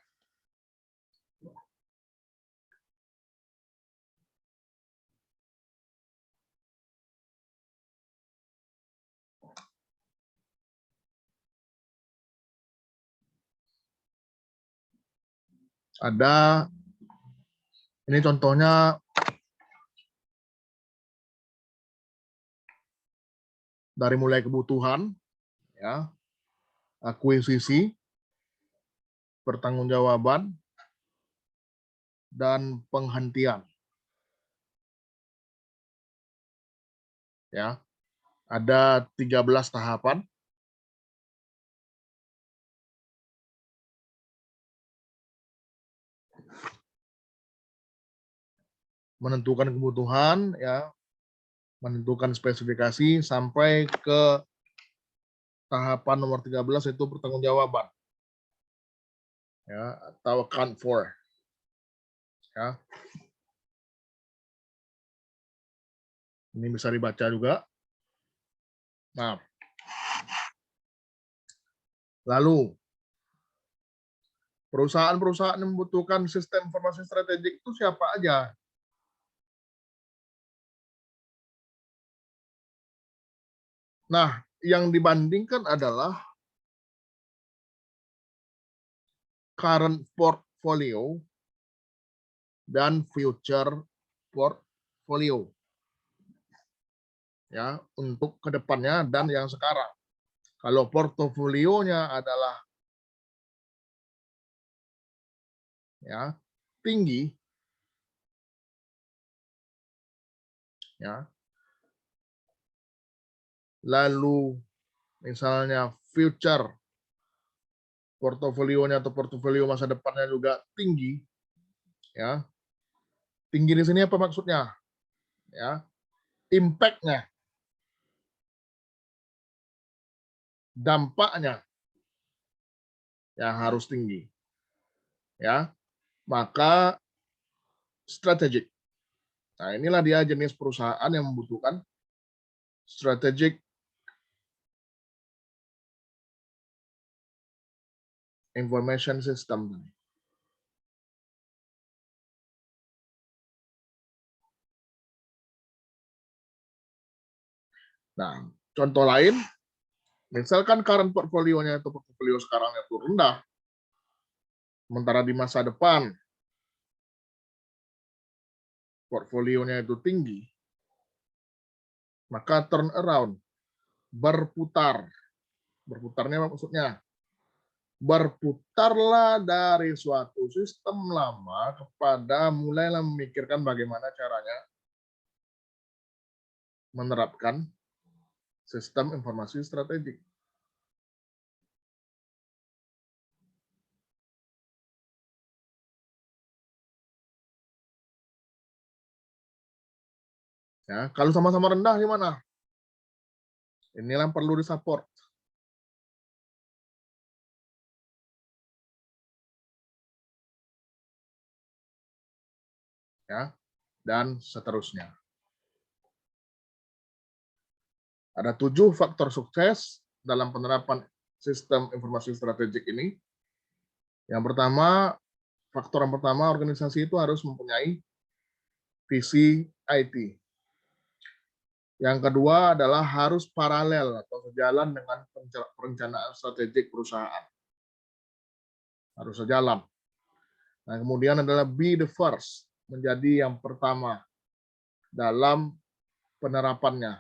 Ada, ini contohnya dari mulai kebutuhan, ya, akuisisi, pertanggungjawaban, dan penghentian. Ya, ada 13 tahapan. Menentukan kebutuhan, ya, menentukan spesifikasi sampai ke tahapan nomor 13 itu pertanggungjawaban, ya, atau account for, ya. Ini bisa dibaca juga. Nah, lalu perusahaan-perusahaan yang membutuhkan sistem informasi strategik itu siapa aja? Nah, yang dibandingkan adalah current portfolio dan future portfolio. Ya, untuk kedepannya dan yang sekarang. Kalau portofolionya adalah ya tinggi, ya, lalu misalnya future portofolionya atau portofolio masa depannya juga tinggi, ya. Tinggi di sini apa maksudnya? Ya, impact-nya, dampaknya yang harus tinggi, ya. Maka strategic. Nah, inilah dia jenis perusahaan yang membutuhkan strategic information system. Nah, contoh lain, misalkan current portfolio-nya itu portfolio sekarang itu rendah, sementara di masa depan portfolionya itu tinggi, maka turn around, berputar. Berputarnya apa maksudnya? Berputarlah dari suatu sistem lama kepada mulailah memikirkan bagaimana caranya menerapkan sistem informasi strategik. Ya, kalau sama-sama rendah gimana? Inilah yang perlu disupport. Ya, dan seterusnya. Ada 7 faktor sukses dalam penerapan sistem informasi strategik ini. Yang pertama, faktor yang pertama, organisasi itu harus mempunyai visi IT. Yang kedua adalah harus paralel atau sejalan dengan perencanaan strategik perusahaan. Harus sejalan. Nah, kemudian adalah be the first, menjadi yang pertama dalam penerapannya.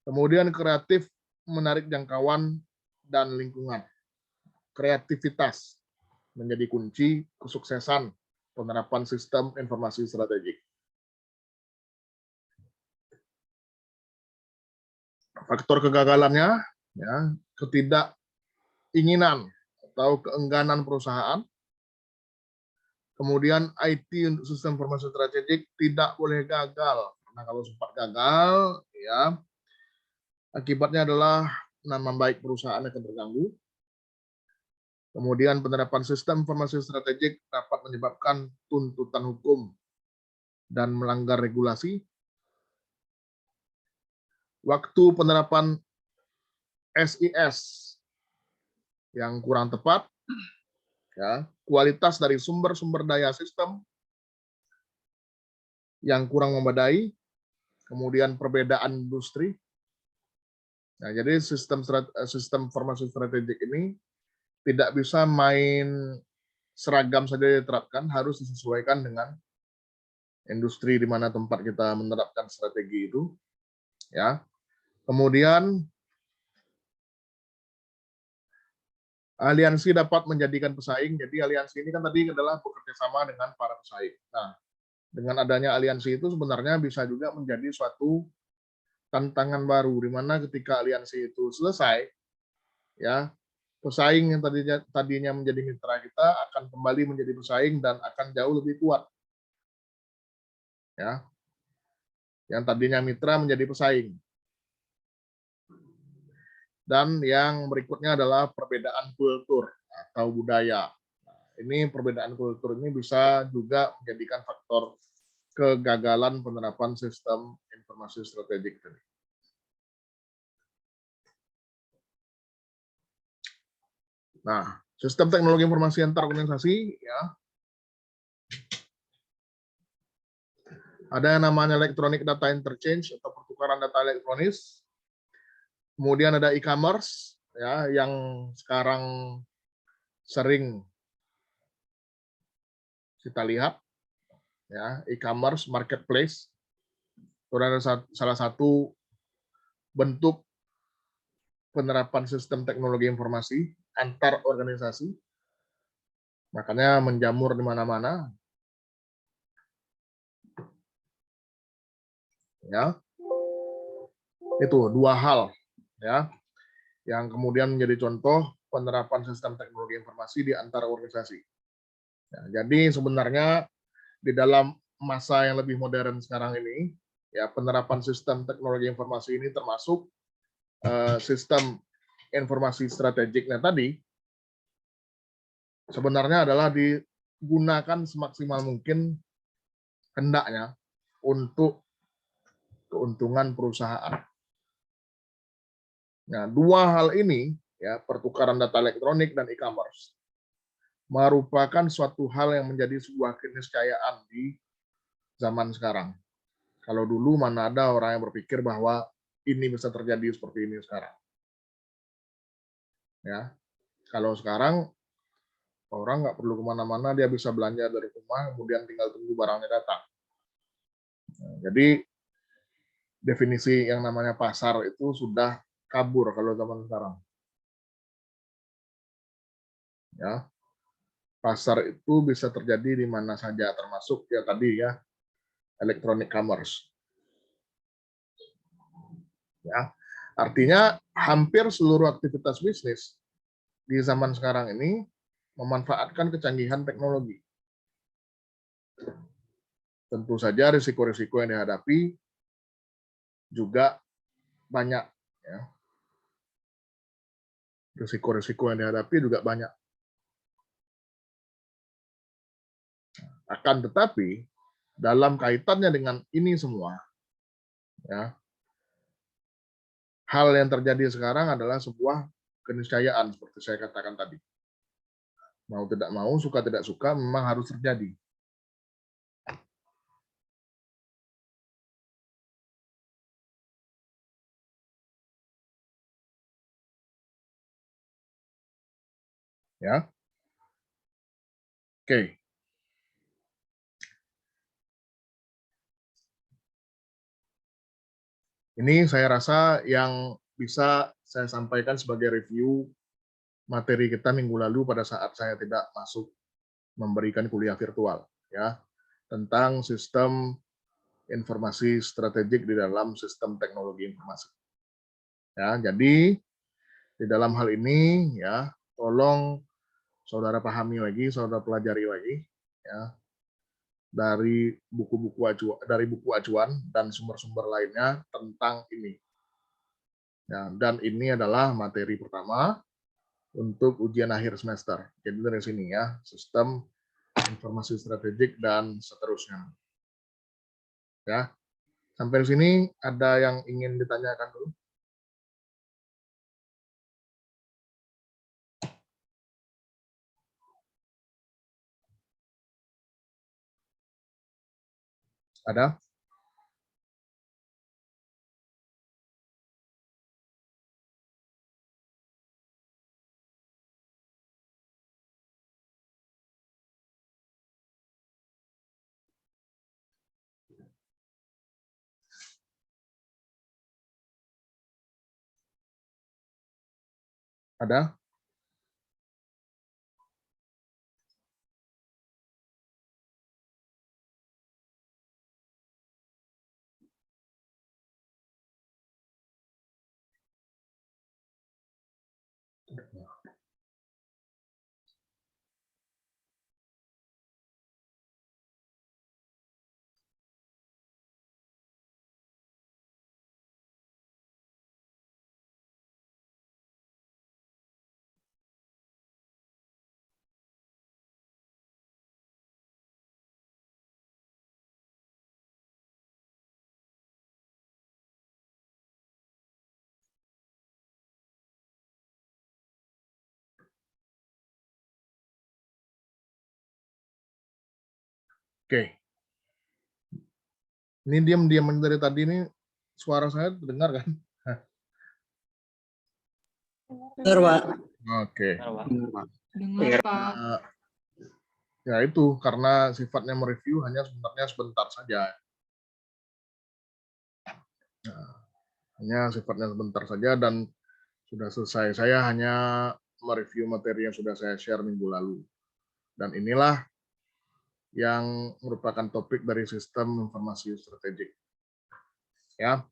Kemudian kreatif, menarik jangkauan dan lingkungan. Kreativitas menjadi kunci kesuksesan penerapan sistem informasi strategik. Faktor kegagalannya, ya, ketidakinginan atau keengganan perusahaan. Kemudian IT untuk sistem informasi strategik tidak boleh gagal. Karena kalau sempat gagal, ya, akibatnya adalah nama baik perusahaan akan terganggu. Kemudian penerapan sistem informasi strategik dapat menyebabkan tuntutan hukum dan melanggar regulasi. Waktu penerapan SIS yang kurang tepat, ya, kualitas dari sumber-sumber daya sistem yang kurang memadai, kemudian perbedaan industri. Nah, jadi sistem informasi strategik ini tidak bisa main seragam saja diterapkan, harus disesuaikan dengan industri di mana tempat kita menerapkan strategi itu, ya. Kemudian aliansi dapat menjadikan pesaing. Jadi aliansi ini kan tadi adalah bekerja sama dengan para pesaing. Nah, dengan adanya aliansi itu sebenarnya bisa juga menjadi suatu tantangan baru, di mana ketika aliansi itu selesai, ya pesaing yang tadinya menjadi mitra kita akan kembali menjadi pesaing dan akan jauh lebih kuat, ya. Yang tadinya mitra menjadi pesaing. Dan yang berikutnya adalah perbedaan kultur atau budaya. Ini perbedaan kultur ini bisa juga menjadikan faktor kegagalan penerapan sistem informasi strategik tadi. Nah, sistem teknologi informasi antar organisasi, ya, ada yang namanya electronic data interchange atau pertukaran data elektronis. Kemudian ada e-commerce, ya, yang sekarang sering kita lihat, ya, e-commerce marketplace itu adalah salah satu bentuk penerapan sistem teknologi informasi antar organisasi, makanya menjamur di mana-mana, ya. Itu dua hal, ya, yang kemudian menjadi contoh penerapan sistem teknologi informasi di antar organisasi. Ya, jadi sebenarnya di dalam masa yang lebih modern sekarang ini, ya, penerapan sistem teknologi informasi ini termasuk sistem informasi strategiknya tadi sebenarnya adalah digunakan semaksimal mungkin hendaknya untuk keuntungan perusahaan. Nah, dua hal ini, ya, pertukaran data elektronik dan e-commerce, merupakan suatu hal yang menjadi sebuah keniscayaan di zaman sekarang. Kalau dulu mana ada orang yang berpikir bahwa ini bisa terjadi seperti ini sekarang. Ya, kalau sekarang orang nggak perlu kemana-mana, dia bisa belanja dari rumah, kemudian tinggal tunggu barangnya datang. Nah, jadi definisi yang namanya pasar itu sudah kabur kalau zaman sekarang. Ya, pasar itu bisa terjadi di mana saja, termasuk ya tadi, ya, electronic commerce. Ya, artinya hampir seluruh aktivitas bisnis di zaman sekarang ini memanfaatkan kecanggihan teknologi. Tentu saja risiko-risiko yang dihadapi juga banyak, ya. Risiko-risiko yang dihadapi juga banyak. Akan tetapi dalam kaitannya dengan ini semua, ya, hal yang terjadi sekarang adalah sebuah keniscayaan seperti saya katakan tadi. Mau tidak mau, suka tidak suka, memang harus terjadi. Ya, oke. Ini saya rasa yang bisa saya sampaikan sebagai review materi kita minggu lalu pada saat saya tidak masuk memberikan kuliah virtual, ya, tentang sistem informasi strategik di dalam sistem teknologi informasi. Ya, jadi di dalam hal ini, ya, tolong saudara pahami lagi, saudara pelajari lagi, ya, dari buku acuan dan sumber-sumber lainnya tentang ini. Ya, dan ini adalah materi pertama untuk ujian akhir semester. Jadi dari sini, ya, sistem informasi strategik dan seterusnya. Ya, sampai di sini ada yang ingin ditanyakan dulu? Ada? Ada? Oke. Ini diam-diam dari tadi ini suara saya terdengar kan? Dengar, Pak. Oke. Dengar, Pak. Ya itu karena sifatnya mereview hanya sebenarnya sebentar saja. Nah, hanya sifatnya sebentar saja dan sudah selesai. Saya hanya mereview materi yang sudah saya share minggu lalu. Dan inilah yang merupakan topik dari sistem informasi strategik. Ya.